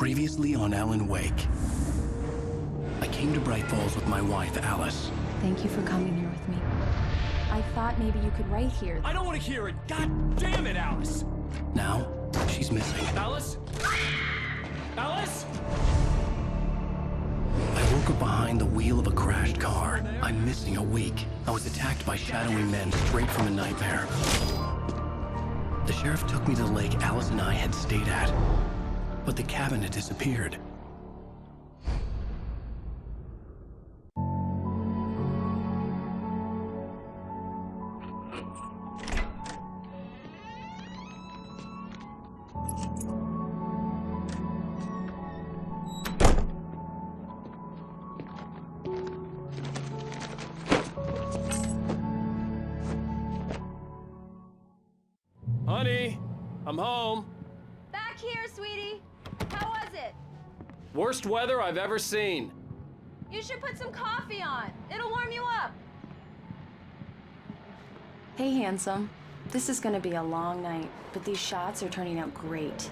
Previously on Alan Wake. I came to Bright Falls with my wife, Alice. Thank you for coming here with me. I thought maybe you could write here. I don't want to hear it! God damn it, Alice! Now, she's missing. Alice? Alice? I woke up behind the wheel of a crashed car. I'm missing a week. I was attacked by shadowy men straight from a nightmare. The sheriff took me to the lake Alice and I had stayed at. But the cabin had disappeared. Honey, I'm home. Back here, sweetie. How was it? Worst weather I've ever seen. You should put some coffee on. It'll warm you up. Hey, handsome. This is gonna be a long night, but these shots are turning out great.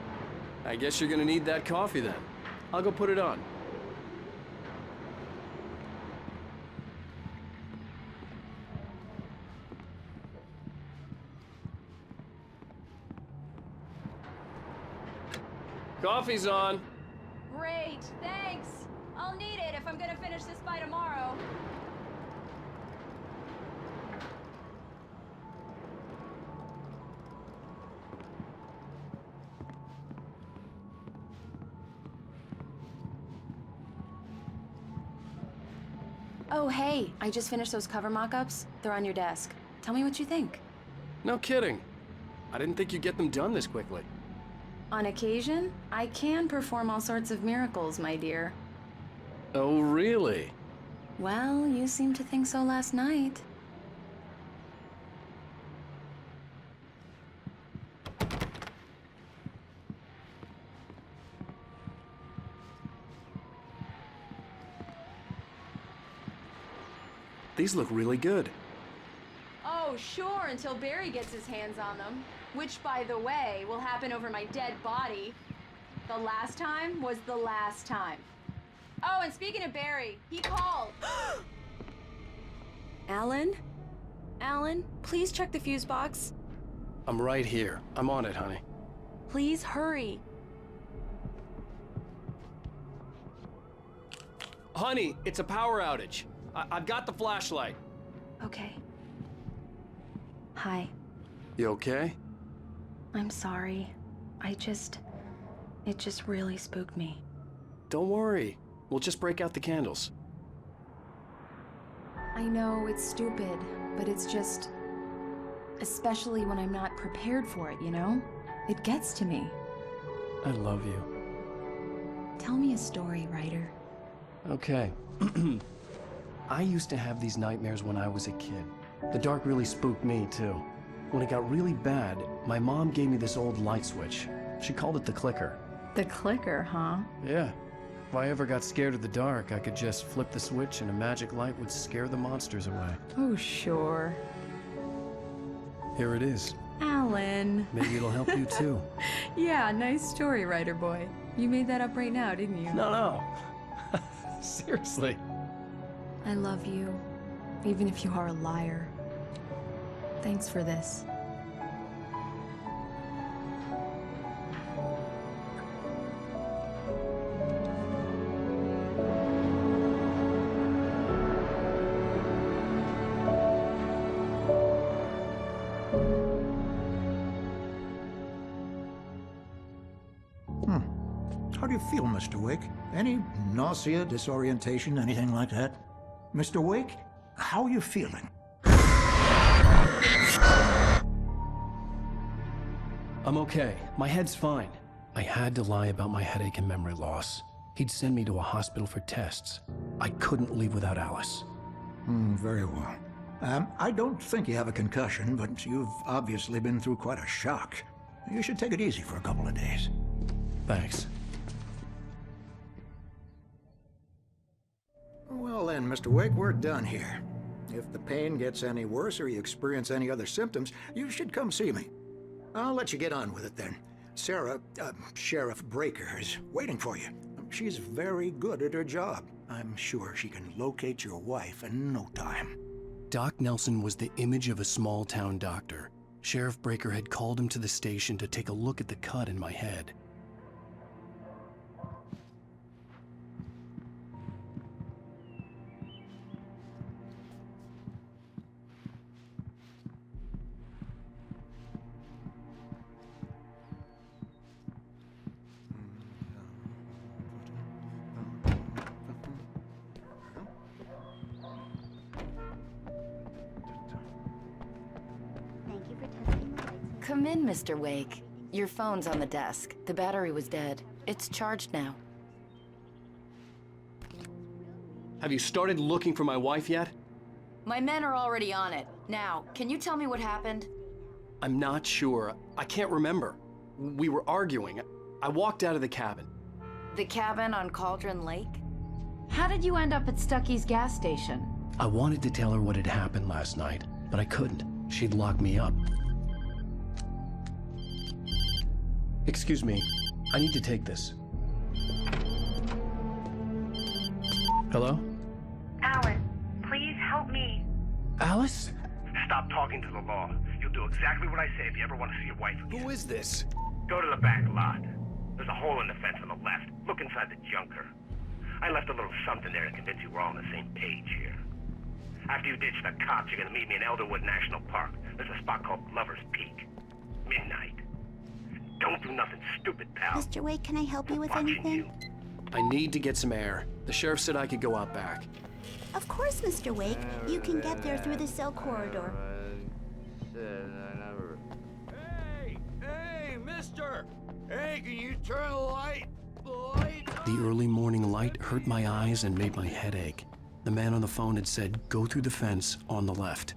I guess you're gonna need that coffee then. I'll go put it on. Coffee's on. Great, thanks. I'll need it if I'm gonna finish this by tomorrow. Oh, hey, I just finished those cover mock-ups. They're on your desk. Tell me what you think. No kidding. I didn't think you'd get them done this quickly. On occasion, I can perform all sorts of miracles, my dear. Oh, really? Well, you seemed to think so last night. These look really good. Oh, sure, until Barry gets his hands on them. Which, by the way, will happen over my dead body. The last time was the last time. Oh, and speaking of Barry, he called. Alan? Alan, please check the fuse box. I'm right here. I'm on it, honey. Please hurry. Honey, it's a power outage. I've got the flashlight. Okay. Hi. You okay? I'm sorry. It just really spooked me. Don't worry. We'll just break out the candles. I know it's stupid, but it's just... Especially when I'm not prepared for it, you know? It gets to me. I love you. Tell me a story, writer. Okay. I used to have these nightmares when I was a kid. The dark really spooked me, too. When it got really bad, my mom gave me this old light switch. She called it the clicker. The clicker, huh? Yeah. If I ever got scared of the dark, I could just flip the switch and a magic light would scare the monsters away. Oh, sure. Here it is. Alan. Maybe it'll help you, too. Yeah, nice story, writer boy. You made that up right now, didn't you? No. Seriously. I love you, even if you are a liar. Thanks for this. How do you feel, Mr. Wake? Any nausea, disorientation, anything like that? Mr. Wake, how are you feeling? I'm okay. My head's fine. I had to lie about my headache and memory loss. He'd send me to a hospital for tests. I couldn't leave without Alice. Very well. I don't think you have a concussion, but you've obviously been through quite a shock. You should take it easy for a couple of days. Thanks. Well then, Mr. Wake, we're done here. If the pain gets any worse or you experience any other symptoms, you should come see me. I'll let you get on with it then. Sarah, Sheriff Breaker is waiting for you. She's very good at her job. I'm sure she can locate your wife in no time. Doc Nelson was the image of a small-town doctor. Sheriff Breaker had called him to the station to take a look at the cut in my head. Come in, Mr. Wake. Your phone's on the desk. The battery was dead. It's charged now. Have you started looking for my wife yet? My men are already on it. Now, can you tell me what happened? I'm not sure. I can't remember. We were arguing. I walked out of the cabin. The cabin on Cauldron Lake? How did you end up at Stucky's gas station? I wanted to tell her what had happened last night, but I couldn't. She'd lock me up. Excuse me, I need to take this. Hello? Alan, please help me. Alice? Stop talking to the law. You'll do exactly what I say if you ever want to see your wife again. Who is this? Go to the back lot. There's a hole in the fence on the left. Look inside the junker. I left a little something there to convince you we're all on the same page here. After you ditch the cops, you're gonna meet me in Elderwood National Park. There's a spot called Lover's Peak. Midnight. Don't do nothing stupid, pal. Mr. Wake, can I help you with Watching anything? you. I need to get some air. The sheriff said I could go out back. Of course, Mr. Wake. You can get there through the cell corridor. Hey, mister! Hey, can you turn the light? The early morning light hurt my eyes and made my head ache. The man on the phone had said, go through the fence on the left.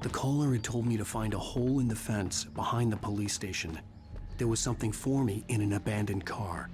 The caller had told me to find a hole in the fence behind the police station. There was something for me in an abandoned car.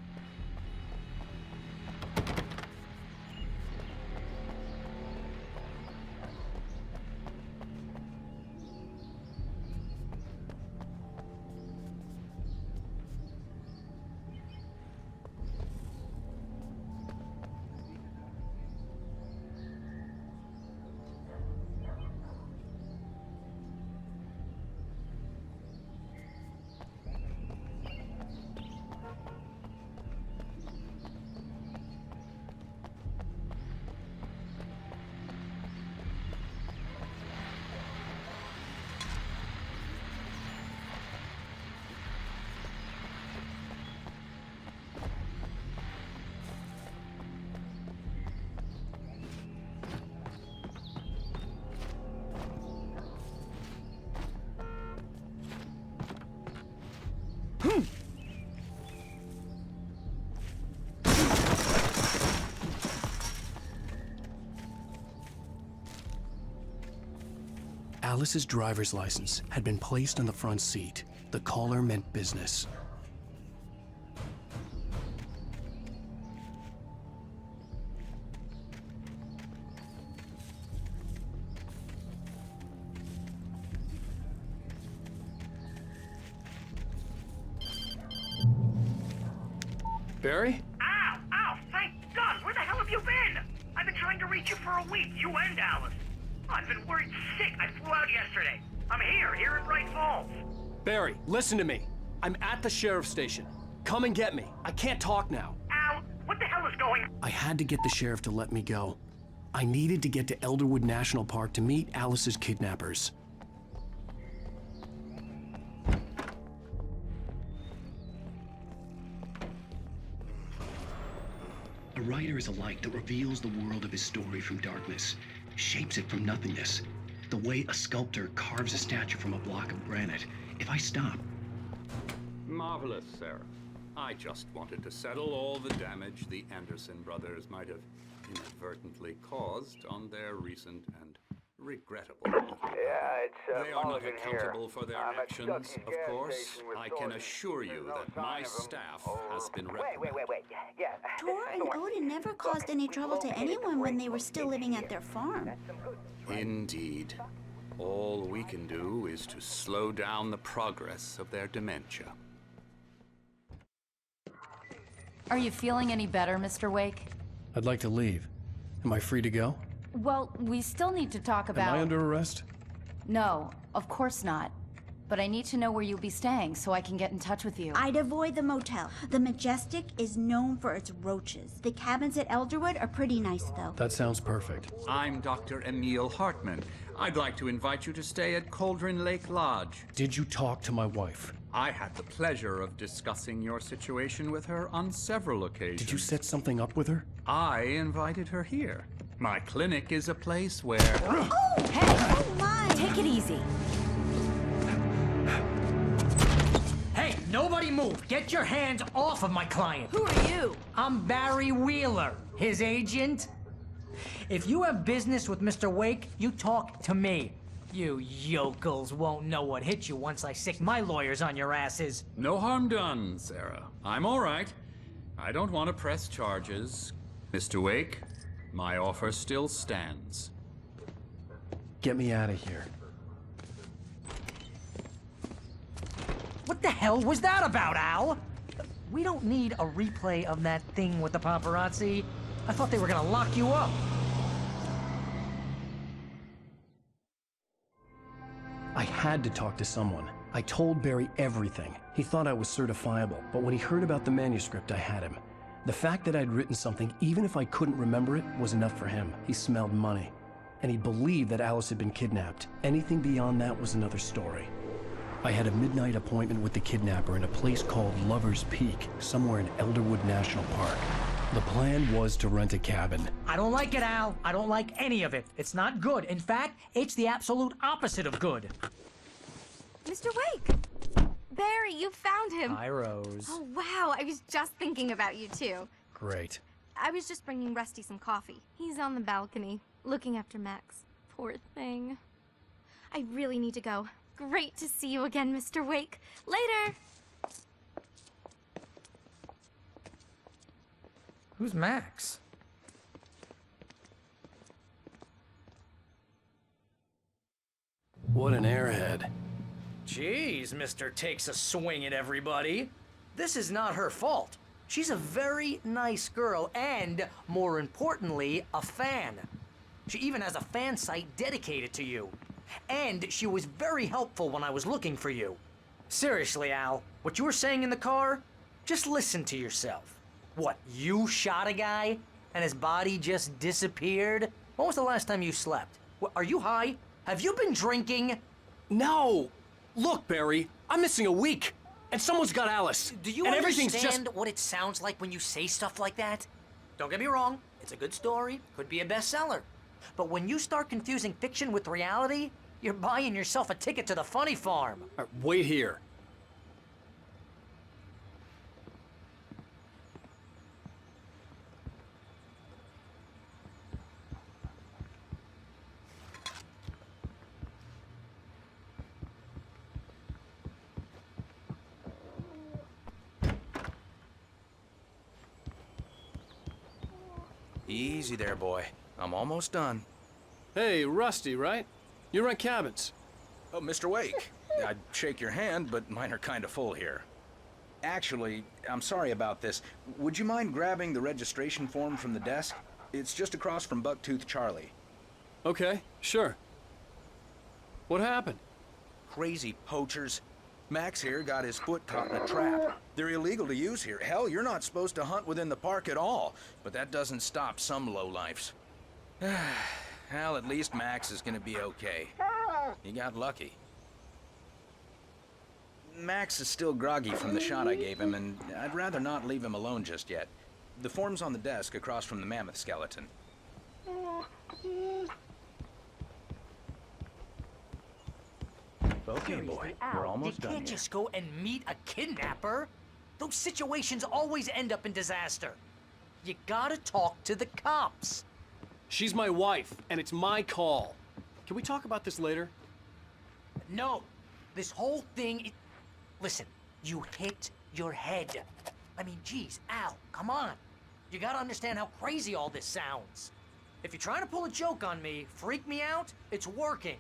Alice's driver's license had been placed on the front seat. The caller meant business. Barry? Ow! Ow! Thank God! Where the hell have you been? I've been trying to reach you for a week, you and Alice. I've been worried sick. I flew out yesterday. I'm here in Bright Falls. Barry, listen to me. I'm at the sheriff's station. Come and get me. I can't talk now. Al, what the hell is going on? I had to get the sheriff to let me go. I needed to get to Elderwood National Park to meet Alice's kidnappers. A writer is a light that reveals the world of his story from darkness, shapes it from nothingness. The way a sculptor carves a statue from a block of granite. If I stop, Marvelous, Sarah. I just wanted to settle all the damage the Anderson brothers might have inadvertently caused on their recent and regrettable. Yeah, it's They are not Mulligan here. accountable for their I'm at actions, Ducky's of gas course. station with I can Thornton. assure you There's no that sign my of him. staff Oh, has been reprimanded. Wait. Yeah. Tor and Odin never caused any trouble to anyone when they were still living at their farm. Indeed. All we can do is to slow down the progress of their dementia. Are you feeling any better, Mr. Wake? I'd like to leave. Am I free to go? Well, we still need to talk about... Am I under arrest? No, of course not. But I need to know where you'll be staying so I can get in touch with you. I'd avoid the motel. The Majestic is known for its roaches. The cabins at Elderwood are pretty nice, though. That sounds perfect. I'm Dr. Emil Hartman. I'd like to invite you to stay at Cauldron Lake Lodge. Did you talk to my wife? I had the pleasure of discussing your situation with her on several occasions. Did you set something up with her? I invited her here. My clinic is a place where... Oh! Hey! Oh, my! Take it easy. Hey, nobody move! Get your hands off of my client! Who are you? I'm Barry Wheeler, his agent. If you have business with Mr. Wake, you talk to me. You yokels won't know what hit you once I sick my lawyers on your asses. No harm done, Sarah. I'm all right. I don't want to press charges. Mr. Wake, my offer still stands. Get me out of here. What the hell was that about, Al? We don't need a replay of that thing with the paparazzi. I thought they were gonna lock you up. I had to talk to someone. I told Barry everything. He thought I was certifiable, but when he heard about the manuscript, I had him. The fact that I'd written something, even if I couldn't remember it, was enough for him. He smelled money. And he believed that Alice had been kidnapped. Anything beyond that was another story. I had a midnight appointment with the kidnapper in a place called Lover's Peak, somewhere in Elderwood National Park. The plan was to rent a cabin. I don't like it, Al. I don't like any of it. It's not good. In fact, it's the absolute opposite of good. Mr. Wake! Barry, you found him! Hi, Rose. Oh, wow, I was just thinking about you, too. Great. I was just bringing Rusty some coffee. He's on the balcony, looking after Max. Poor thing. I really need to go. Great to see you again, Mr. Wake. Later! Who's Max? What an airhead. Jeez, Mr. Takes a swing at everybody. This is not her fault. She's a very nice girl and, more importantly, a fan. She even has a fan site dedicated to you. And she was very helpful when I was looking for you. Seriously, Al, what you were saying in the car? Just listen to yourself. What, you shot a guy and his body just disappeared? When was the last time you slept? What, are you high? Have you been drinking? No! Look, Barry, I'm missing a week, and someone's got Alice. Do you and everything's understand just... what it sounds like when you say stuff like that? Don't get me wrong, it's a good story, could be a bestseller. But when you start confusing fiction with reality, you're buying yourself a ticket to the funny farm. Wait here. Easy there, boy. I'm almost done. Hey, Rusty, right? You rent cabins. Oh, Mr. Wake. I'd shake your hand, but mine are kind of full here. Actually, I'm sorry about this. Would you mind grabbing the registration form from the desk? It's just across from Bucktooth Charlie. Okay, sure. What happened? Crazy poachers. Max here got his foot caught in a trap. They're illegal to use here. Hell, you're not supposed to hunt within the park at all. But that doesn't stop some lowlifes. Well, at least Max is gonna be okay. He got lucky. Max is still groggy from the shot I gave him, and I'd rather not leave him alone just yet. The form's on the desk across from the mammoth skeleton. Okay, boy, we're almost done You can't here. just go and meet a kidnapper. Those situations always end up in disaster. You gotta talk to the cops. She's my wife, and it's my call. Can we talk about this later? No. This whole thing... Listen, you hit your head. I mean, geez, Al, come on. You gotta understand how crazy all this sounds. If you're trying to pull a joke on me, freak me out, it's working.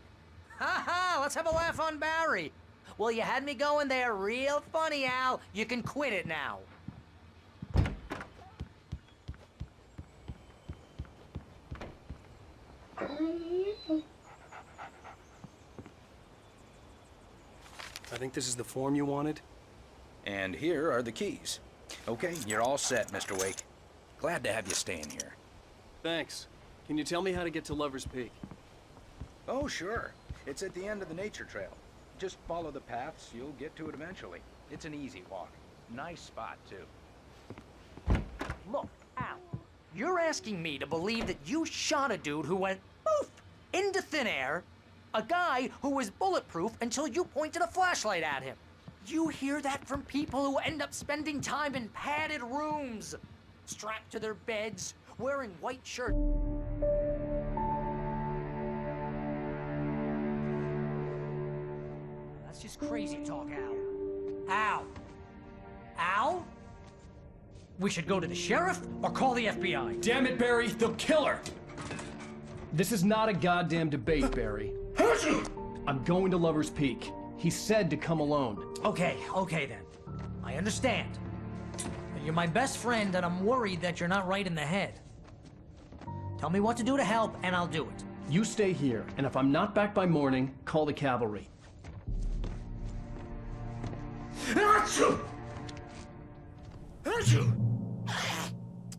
Ha ha, let's have a laugh on Barry. Well, you had me going there real funny, Al. You can quit it now. I think this is the form you wanted. And here are the keys. Okay, you're all set, Mr. Wake. Glad to have you staying here. Thanks. Can you tell me how to get to Lover's Peak? Oh, sure. It's at the end of the nature trail. Just follow the paths, you'll get to it eventually. It's an easy walk. Nice spot, too. Look, Al, you're asking me to believe that you shot a dude who went poof into thin air, a guy who was bulletproof until you pointed a flashlight at him. You hear that from people who end up spending time in padded rooms, strapped to their beds, wearing white shirts. That's just crazy talk, Al. Al? Al? We should go to the sheriff or call the FBI. Damn it, Barry, they'll kill her! This is not a goddamn debate, Barry. I'm going to Lover's Peak. He said to come alone. Okay then. I understand. You're my best friend, and I'm worried that you're not right in the head. Tell me what to do to help, and I'll do it. You stay here, and if I'm not back by morning, call the cavalry.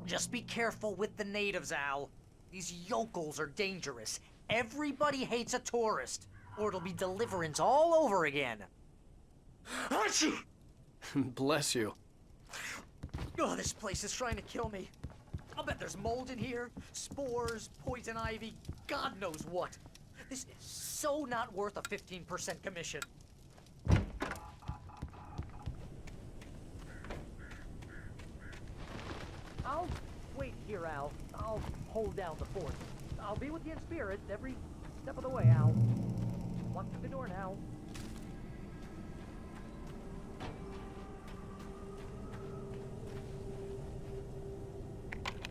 Just be careful with the natives, Al. These yokels are dangerous. Everybody hates a tourist, or it'll be Deliverance all over again. Bless you. Oh, this place is trying to kill me. I'll bet there's mold in here, spores, poison ivy, God knows what. This is so not worth a 15% commission. I'll wait here, Al. I'll hold down the fort. I'll be with you in spirit every step of the way, Al. Walk through the door now.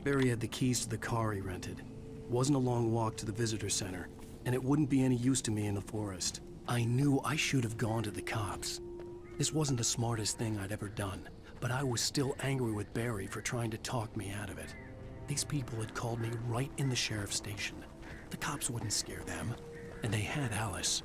Barry had the keys to the car he rented. Wasn't a long walk to the visitor center, and it wouldn't be any use to me in the forest. I knew I should have gone to the cops. This wasn't the smartest thing I'd ever done, but I was still angry with Barry for trying to talk me out of it. These people had called me right in the sheriff's station. The cops wouldn't scare them, and they had Alice.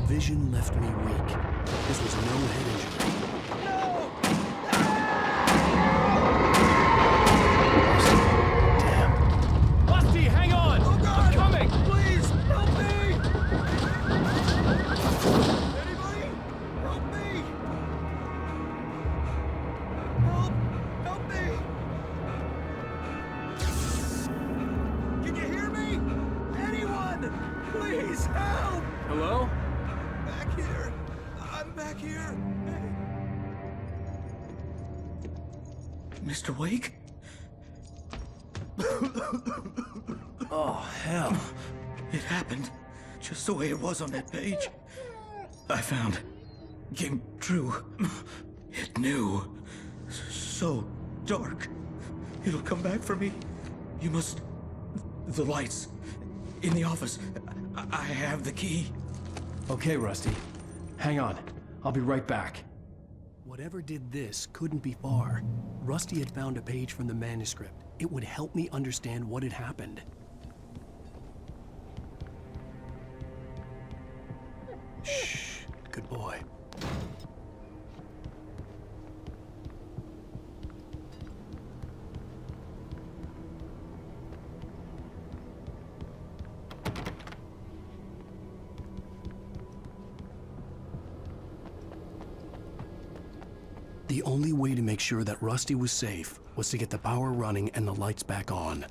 Vision left me weak. This was no head injury. Damn. Busty, hang on! Oh God! I'm coming! Please, help me! Anybody? Help me! Help me! Can you hear me? Anyone? Please, help! Hello? Back here. I'm back here. Hey. Mr. Wake? Oh, hell. It happened just the way it was on that page. I found. Came true. It knew. So dark. It'll come back for me. You must... The lights. In the office. I have the key. Okay, Rusty. Hang on. I'll be right back. Whatever did this couldn't be far. Rusty had found a page from the manuscript. It would help me understand what had happened. Shh. Good boy. The only way to make sure that Rusty was safe was to get the power running and the lights back on.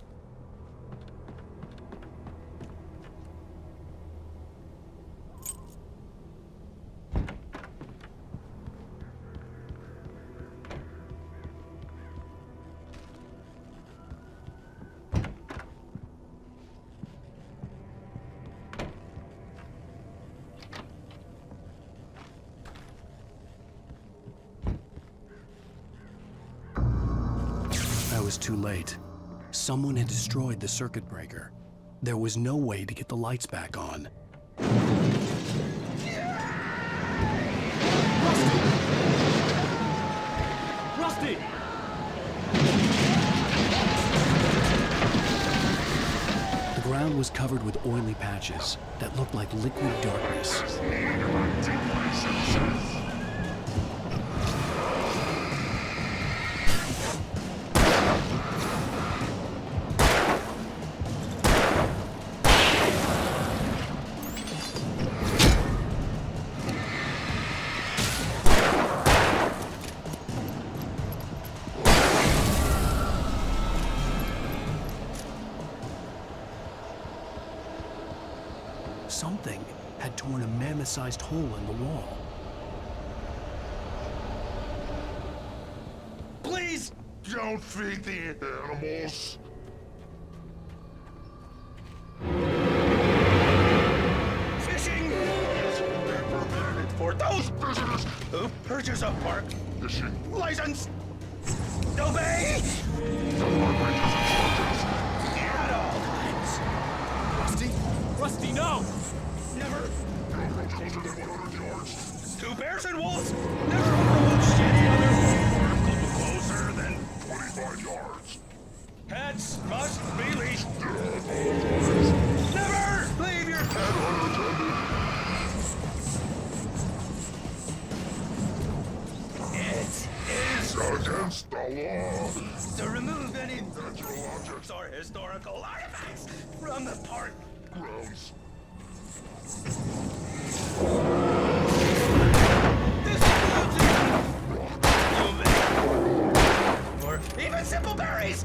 I was too late. Someone had destroyed the circuit breaker. There was no way to get the lights back on. Rusty! The ground was covered with oily patches that looked like liquid darkness. Something had torn a mammoth-sized hole in the wall. Please don't feed the animals. Fishing is permitted for those visitors who purchase a park Fishing. license. Obey at all times. Rusty? Rusty, no! Never. No roads closer than 100 yards. Two bears and wolves. Never overlook any other. Closer than 25 yards. pets must be leashed. Never leave your pet unattended. It is Against the law. to remove any natural objects or historical artifacts from the park Grounds. This includes human or even simple berries.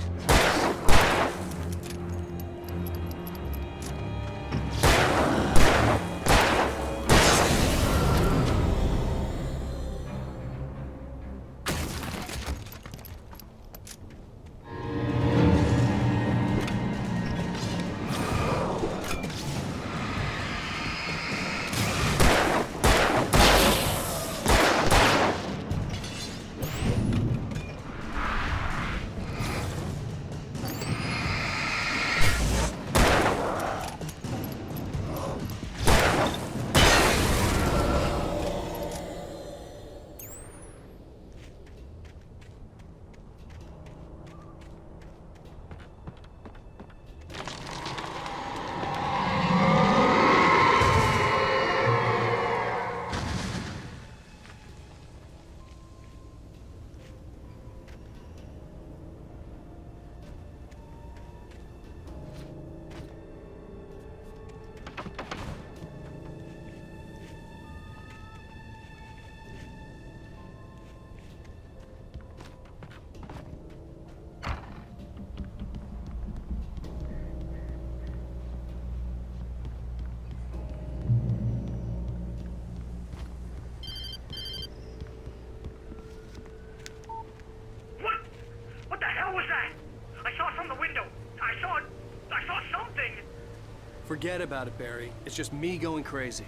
Forget about it, Barry. It's just me going crazy.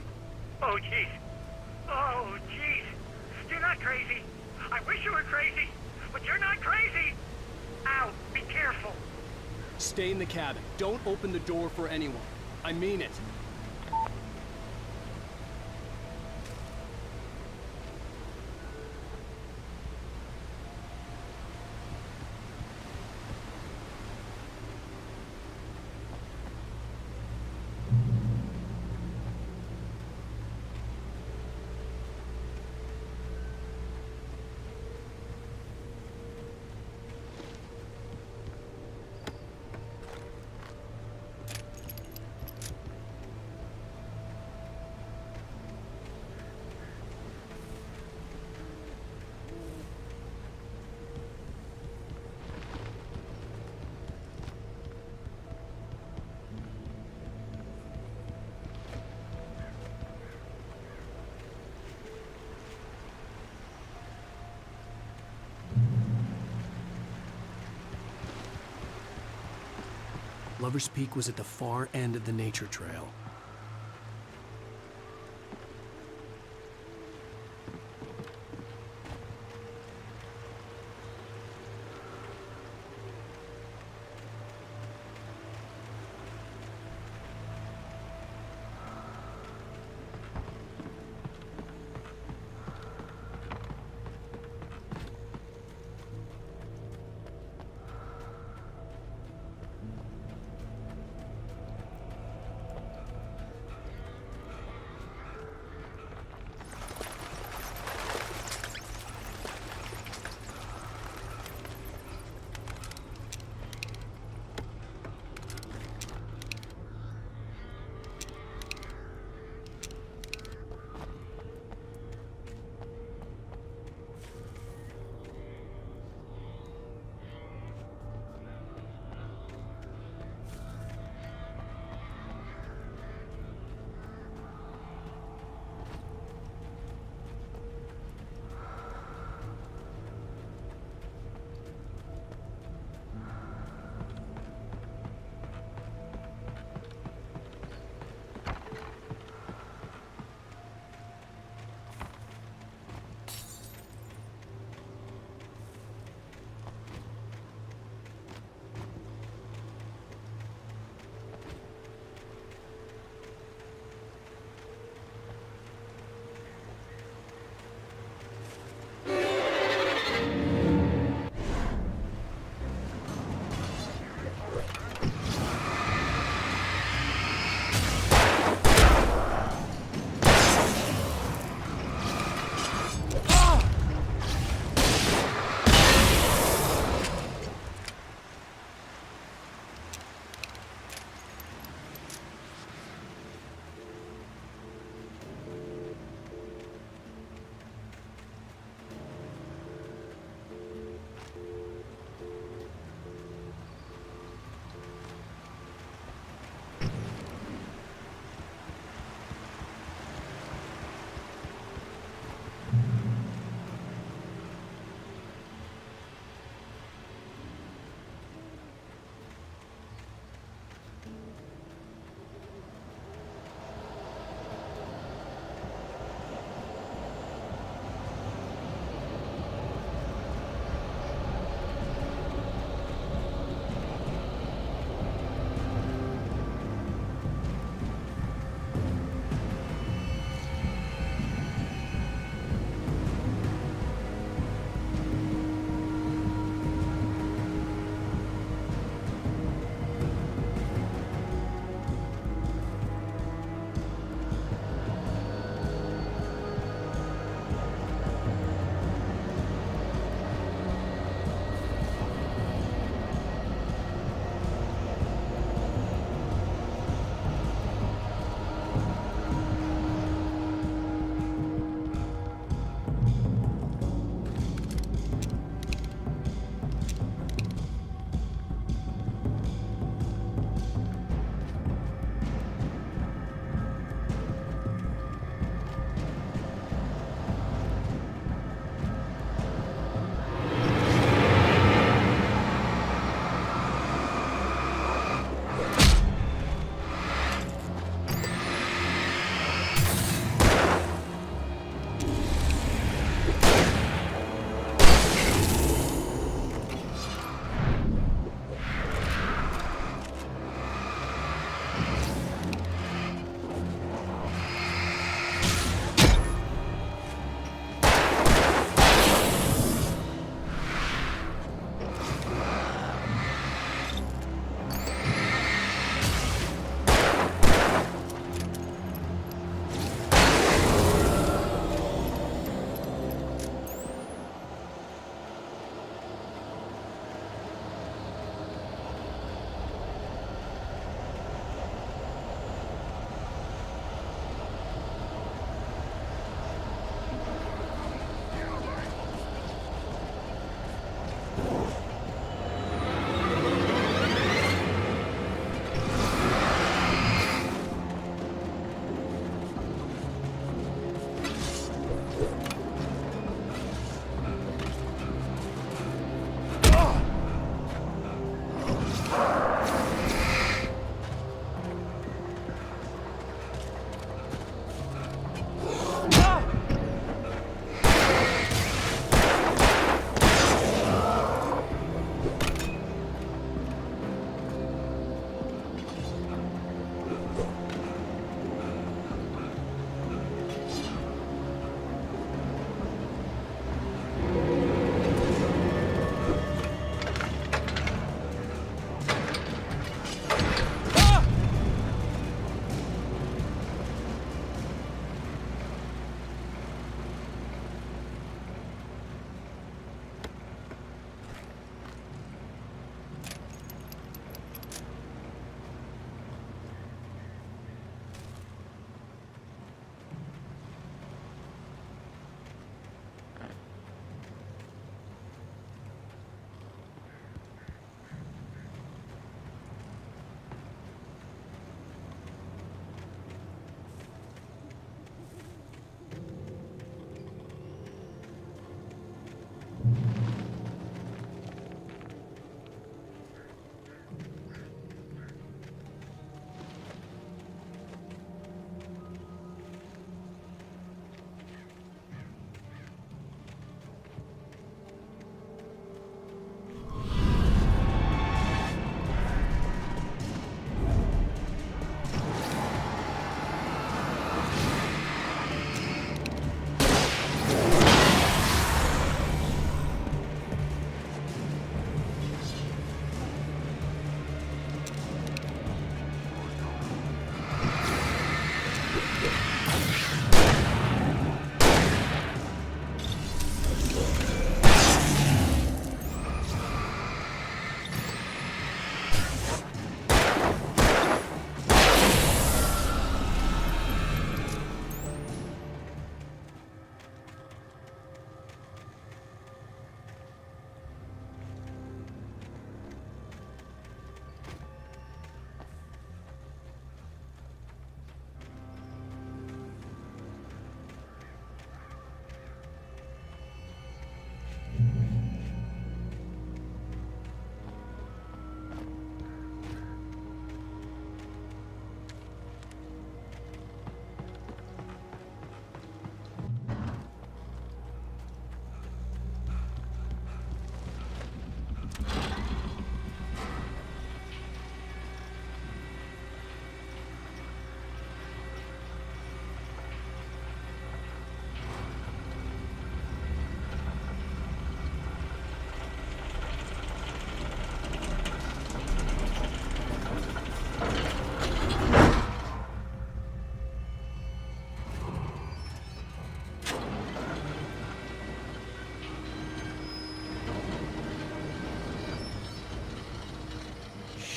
Oh, jeez. Oh, jeez. You're not crazy. I wish you were crazy, but you're not crazy. Ow, be careful. Stay in the cabin. Don't open the door for anyone. I mean it. Lover's Peak was at the far end of the nature trail.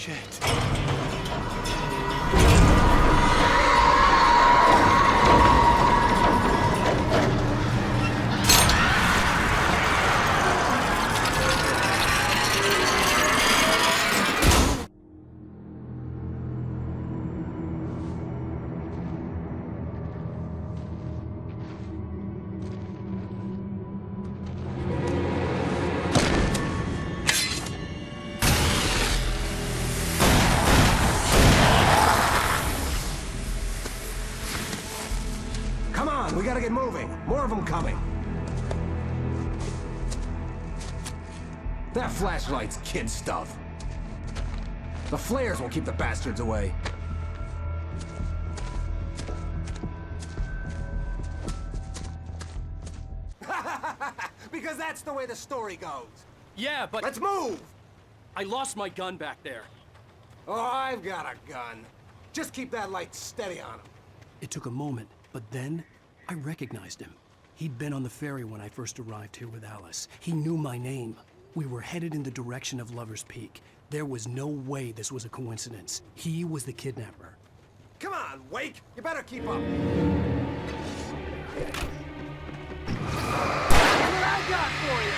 Shit. Come on, we gotta get moving. More of them coming. That flashlight's kid stuff. The flares won't keep the bastards away. Because that's the way the story goes. Yeah, but... Let's move! I lost my gun back there. Oh, I've got a gun. Just keep that light steady on him. It took a moment, but then I recognized him. He'd been on the ferry when I first arrived here with Alice. He knew my name. We were headed in the direction of Lover's Peak. There was no way this was a coincidence. He was the kidnapper. Come on, Wake! You better keep up! What I got for you!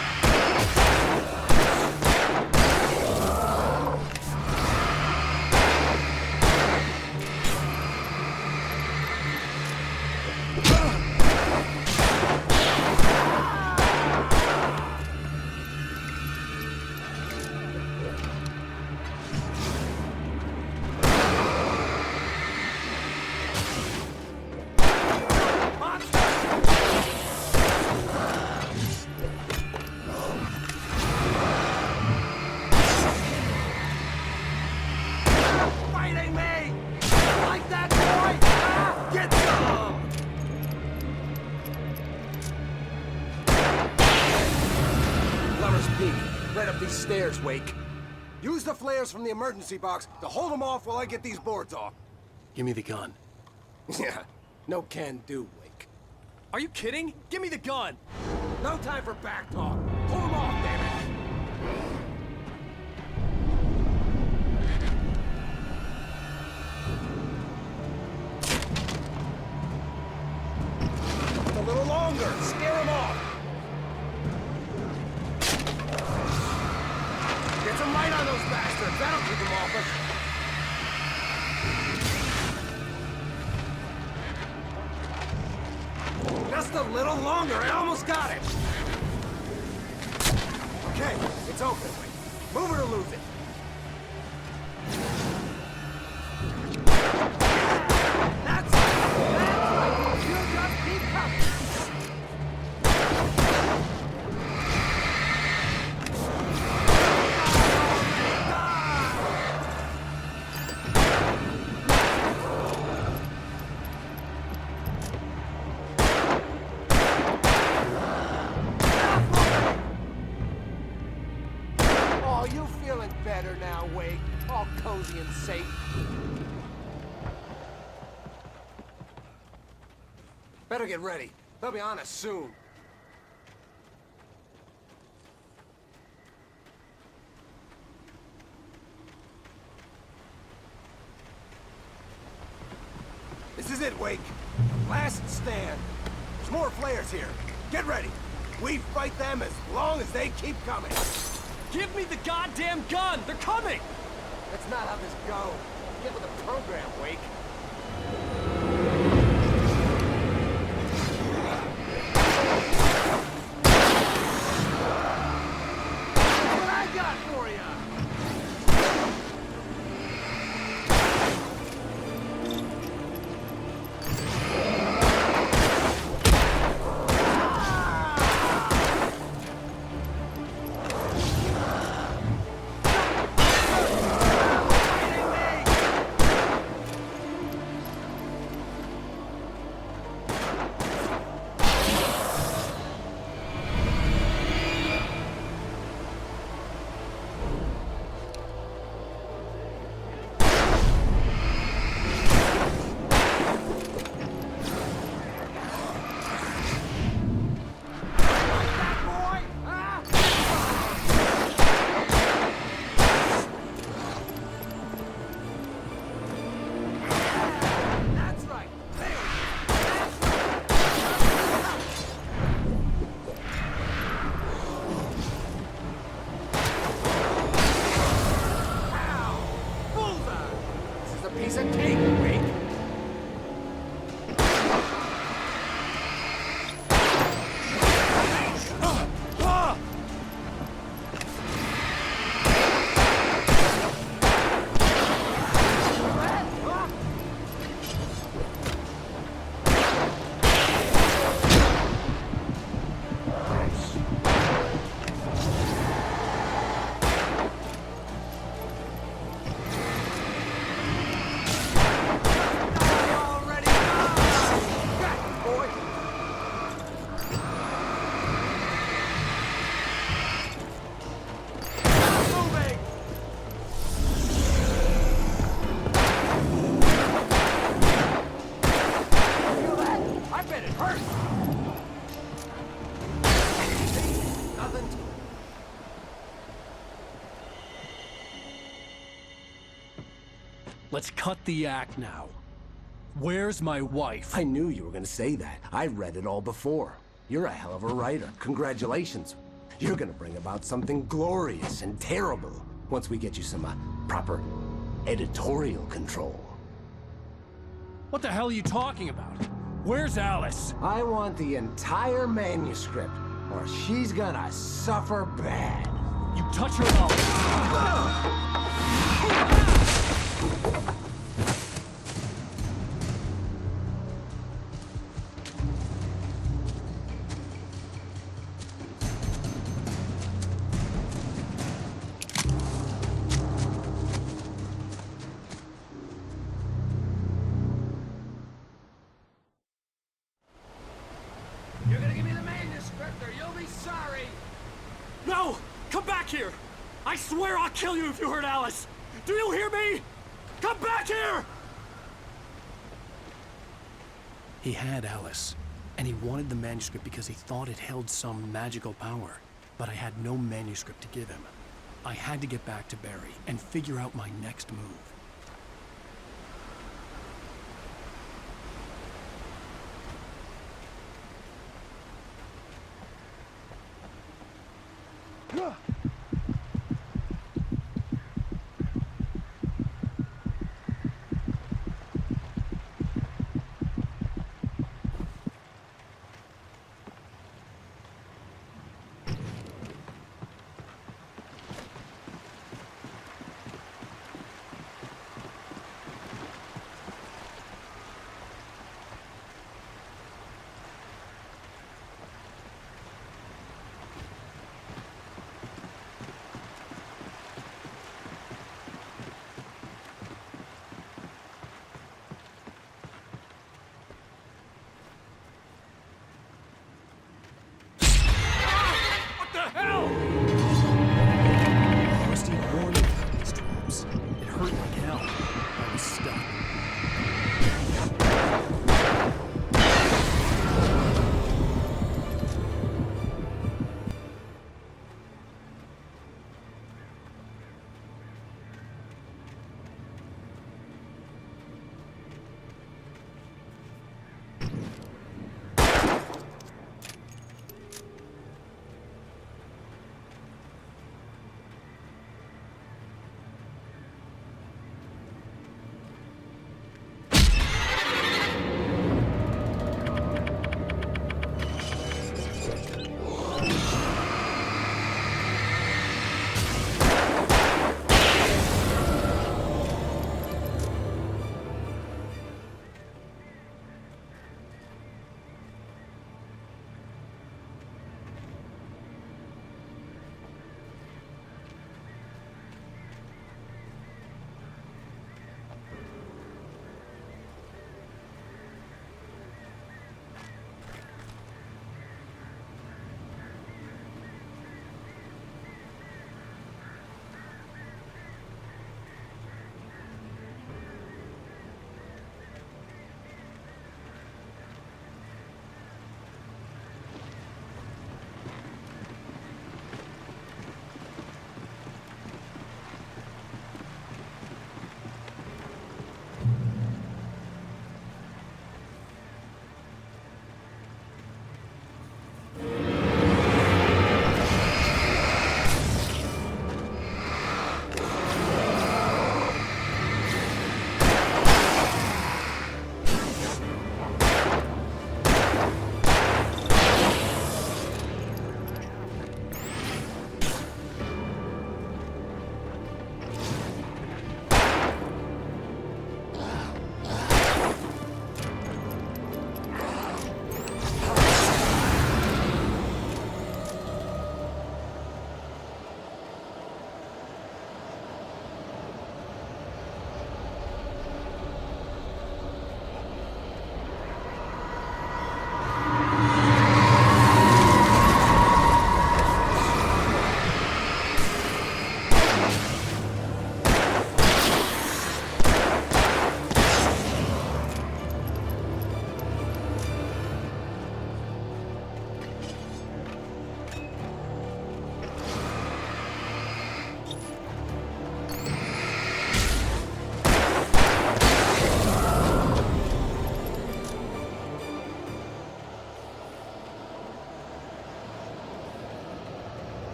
Fighting me! Like that, boy! Ah, get some! Lover's Peak. Right up these stairs, Wake. Use the flares from the emergency box to hold them off while I get these boards off. Give me the gun. Yeah, no can do, Wake. Are you kidding? Give me the gun! No time for back talk. Pull them off, damn it! A little longer. Scare them off. Get some light on those bastards. That'll keep them off us. Just a little longer. I almost got it. Okay, it's open. Move it or lose it. That's right. You just keep coming. Oh, you feeling better now, Wake? All cozy and safe. Better get ready. They'll be on us soon. This is it, Wake. Last stand. There's more flares here. Get ready. We fight them as long as they keep coming. Give me the goddamn gun! They're coming! That's not how this goes. Get with the program, Wake. What I got for you? Let's cut the act now. Where's my wife? I knew you were gonna say that. I read it all before. You're a hell of a writer. Congratulations. You're gonna bring about something glorious and terrible once we get you some proper editorial control. What the hell are you talking about? Where's Alice? I want the entire manuscript, or she's gonna suffer bad. You touch her mouth. You're gonna give me the manuscript or you'll be sorry! No! Come back here! I swear I'll kill you if you hurt Alice! Do you hear me? Come back here! He had Alice, and he wanted the manuscript because he thought it held some magical power. But I had no manuscript to give him. I had to get back to Barry and figure out my next move.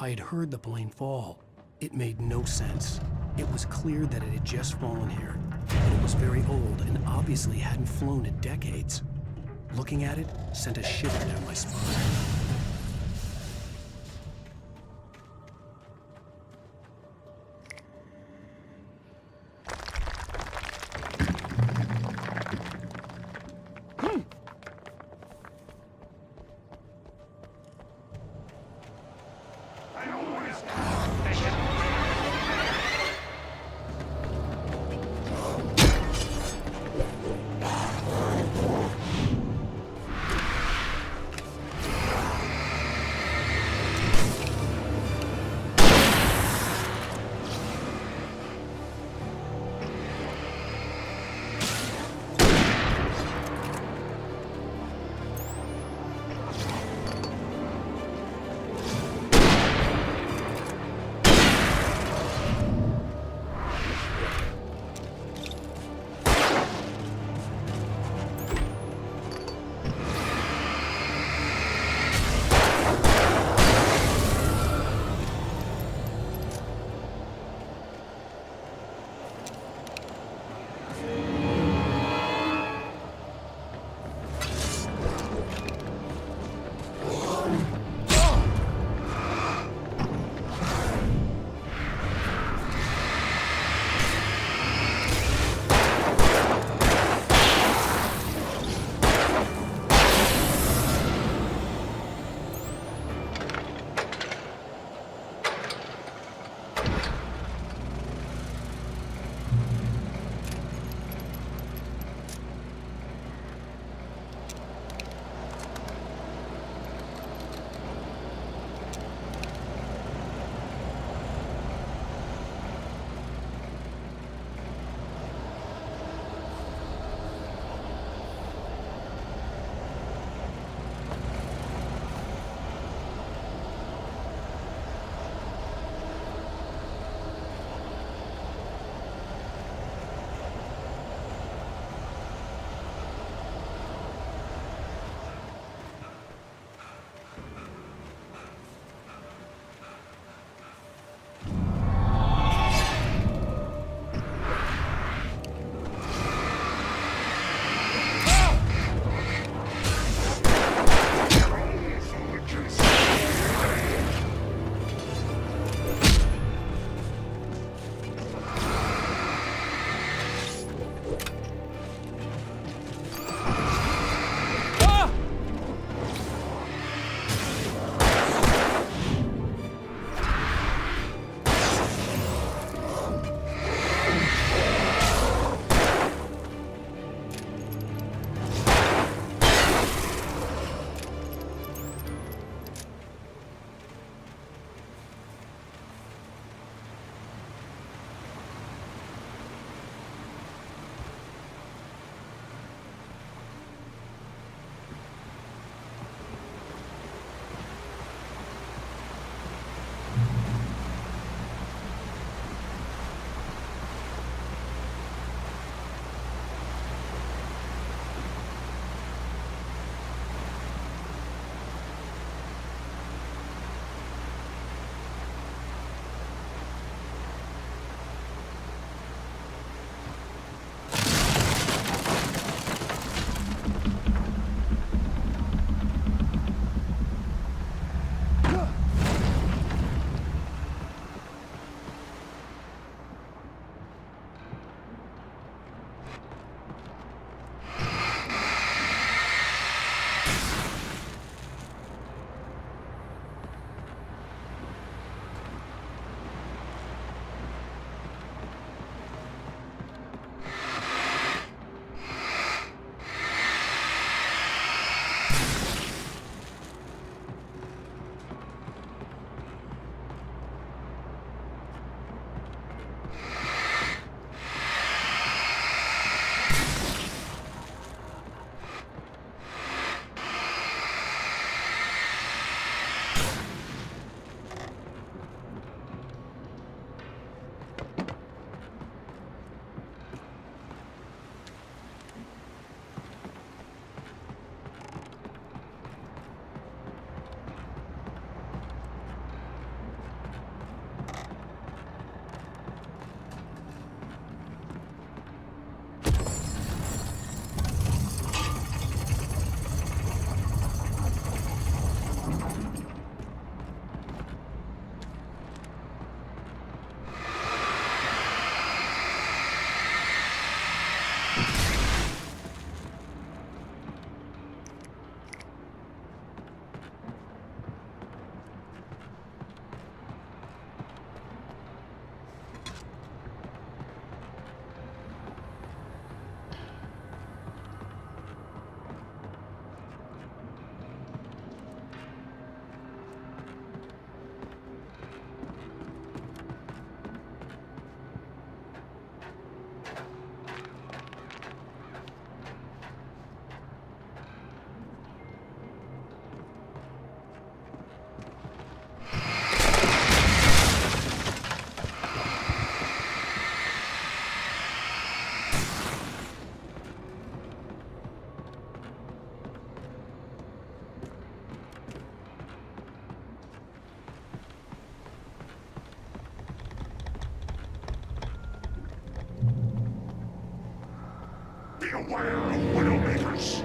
I had heard the plane fall. It made no sense. It was clear that it had just fallen here, and it was very old and obviously hadn't flown in decades. Looking at it sent a shiver down my spine. Beware of Widowmakers.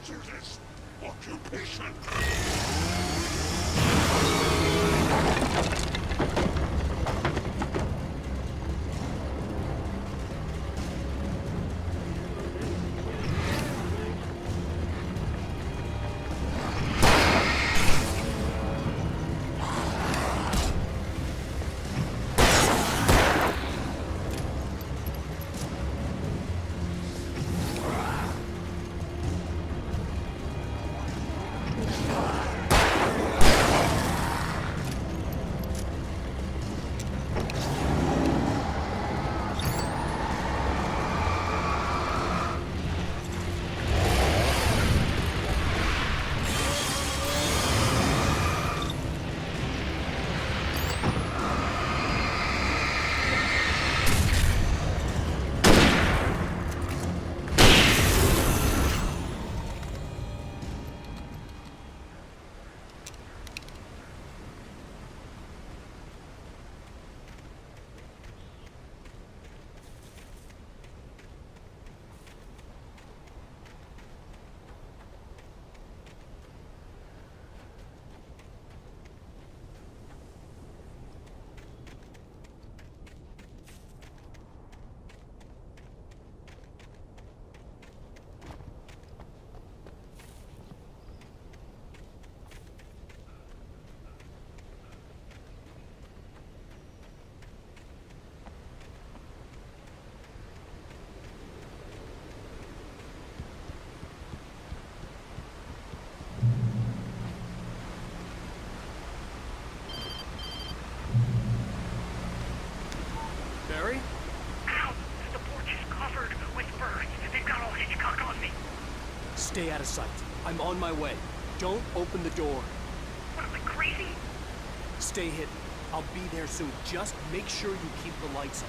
Hazardous occupation. Barry? Ow! The porch is covered with birds. They've got all Hitchcock on me. Stay out of sight. I'm on my way. Don't open the door. What am I, crazy? Stay hidden. I'll be there soon. Just make sure you keep the lights on.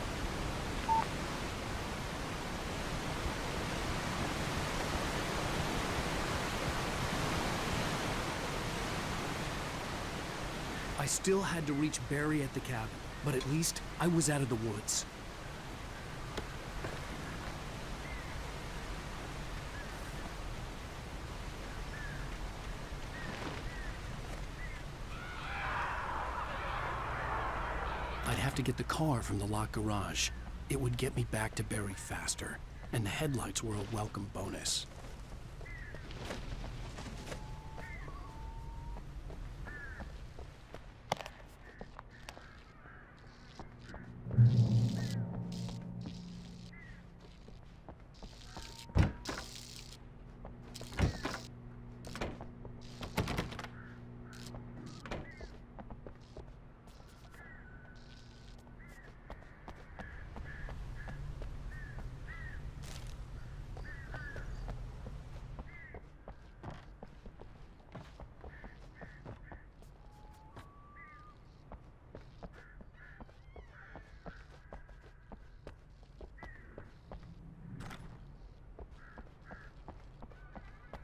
I still had to reach Barry at the cabin, but at least I was out of the woods. I'd have to get the car from the locked garage. It would get me back to Barry faster, and the headlights were a welcome bonus.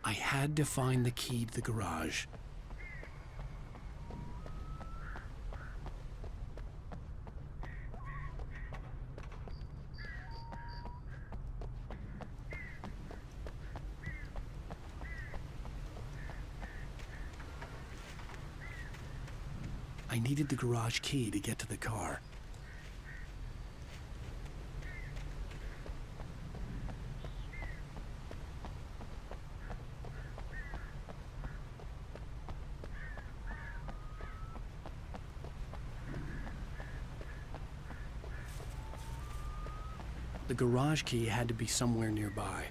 I had to find the key to the garage. I needed the garage key to get to the car. The garage key had to be somewhere nearby.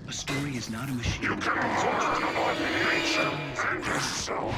A story is not a machine. You cannot hold them on nature. Yes, so.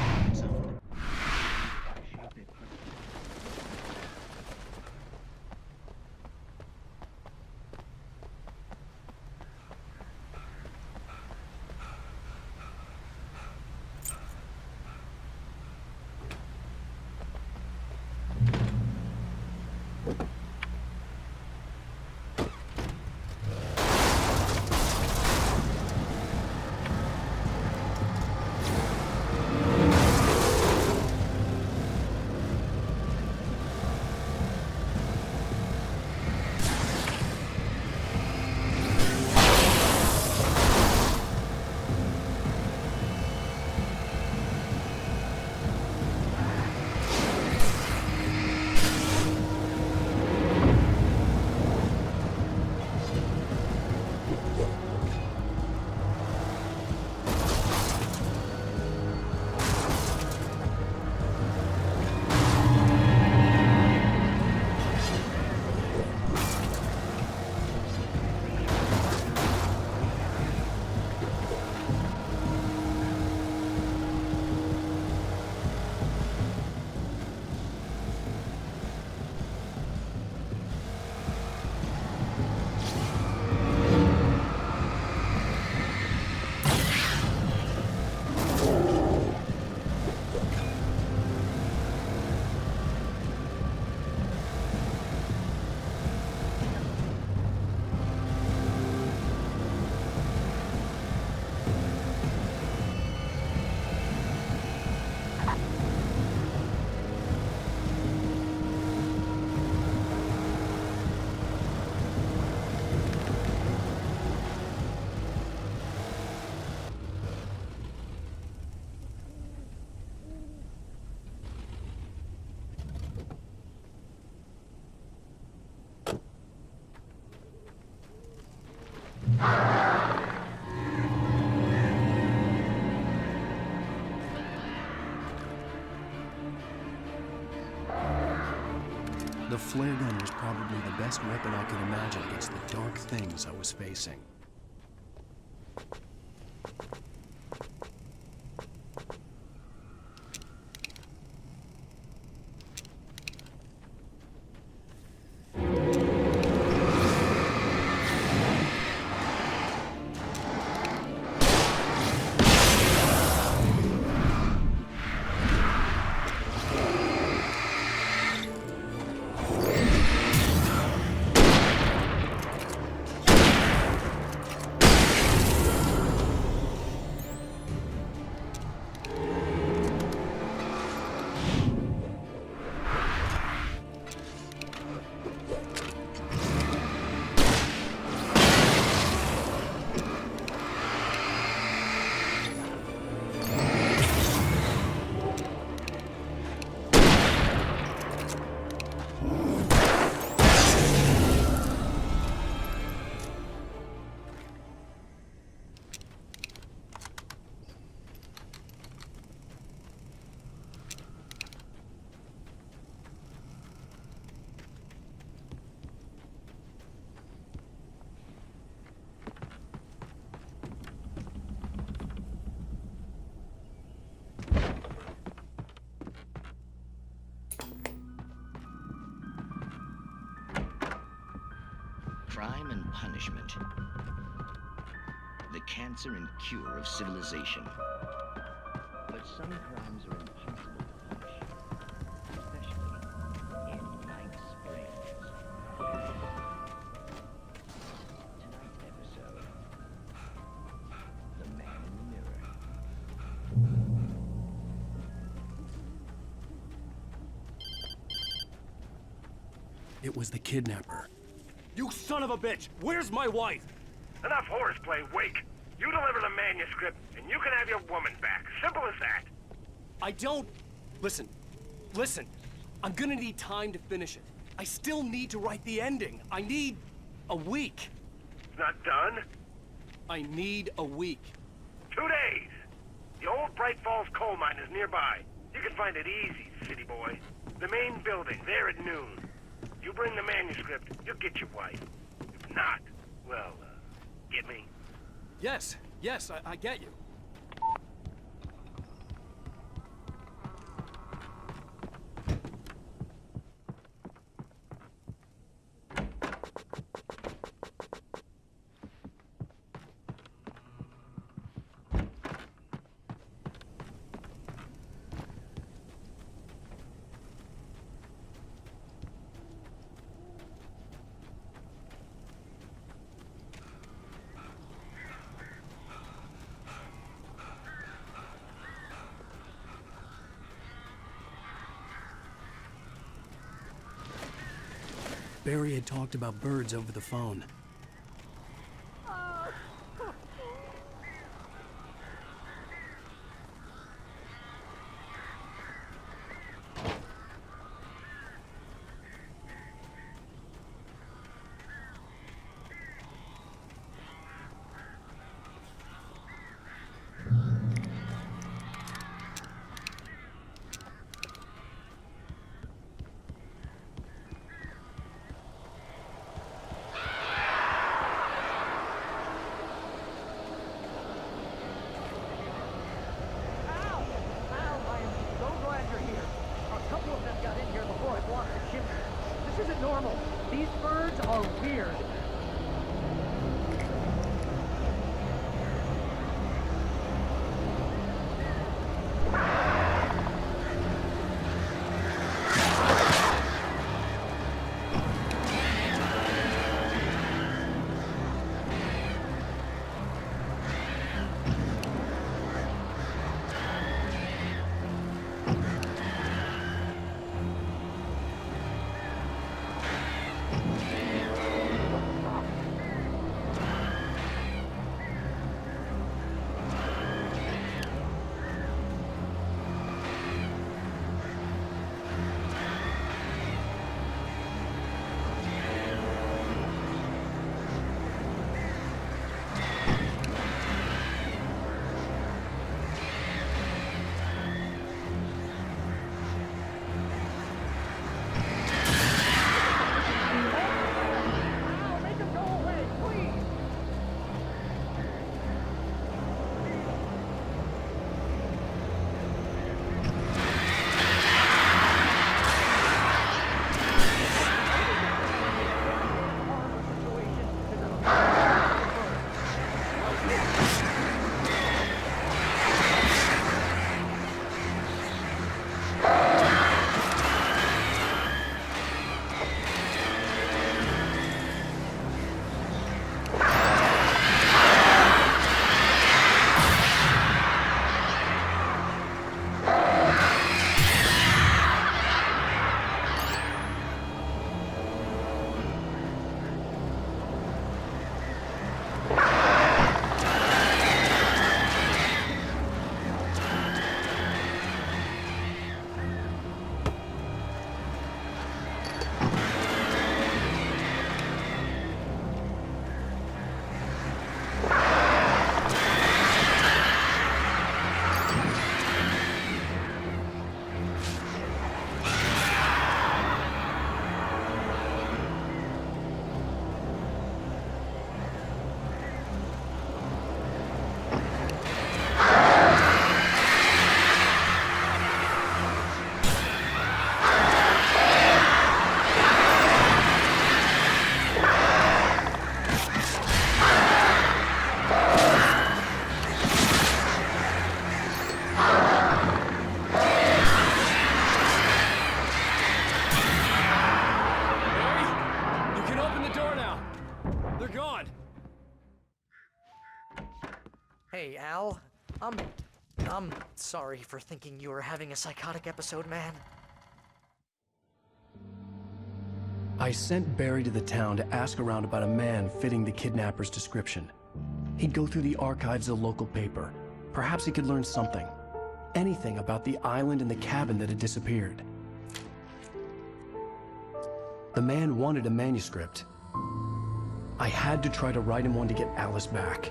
flare gun was probably the best weapon I could imagine against the dark things I was facing. Crime and punishment. The cancer and cure of civilization. But some crimes are impossible to punish, especially in Night Springs. Tonight's episode, The Man in the Mirror. It was the kidnapper. You son of a bitch! Where's my wife? Enough horseplay, Wake. You deliver the manuscript, and you can have your woman back. Simple as that. I don't... Listen. I'm gonna need time to finish it. I still need to write the ending. I need a week. It's not done? I need a week. 2 days. The old Bright Falls coal mine is nearby. You can find it easy, city boy. The main building, there at noon. You bring the manuscript, you'll get your wife. If not, well, get me? Yes, I get you. Barry had talked about birds over the phone. Hey, Al. I'm sorry for thinking you were having a psychotic episode, man. I sent Barry to the town to ask around about a man fitting the kidnapper's description. He'd go through the archives of the local paper. Perhaps he could learn something. Anything about the island and the cabin that had disappeared. The man wanted a manuscript. I had to try to write him one to get Alice back.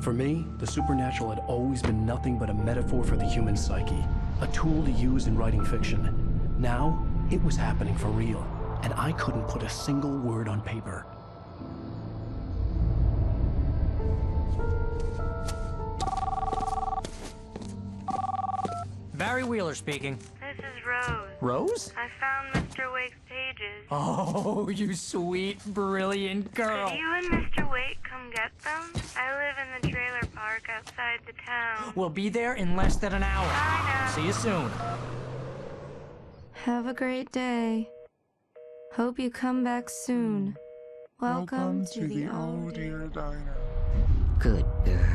For me, the supernatural had always been nothing but a metaphor for the human psyche, a tool to use in writing fiction. Now, it was happening for real, and I couldn't put a single word on paper. Barry Wheeler speaking. This is Rose. Rose? I found Mr. Wake's pages. Oh, you sweet, brilliant girl. Could you and Mr. Wake come get them? I live in the trailer park outside the town. We'll be there in less than an hour. Bye now. See you soon. Have a great day. Hope you come back soon. Welcome to the old dear diner. Good girl.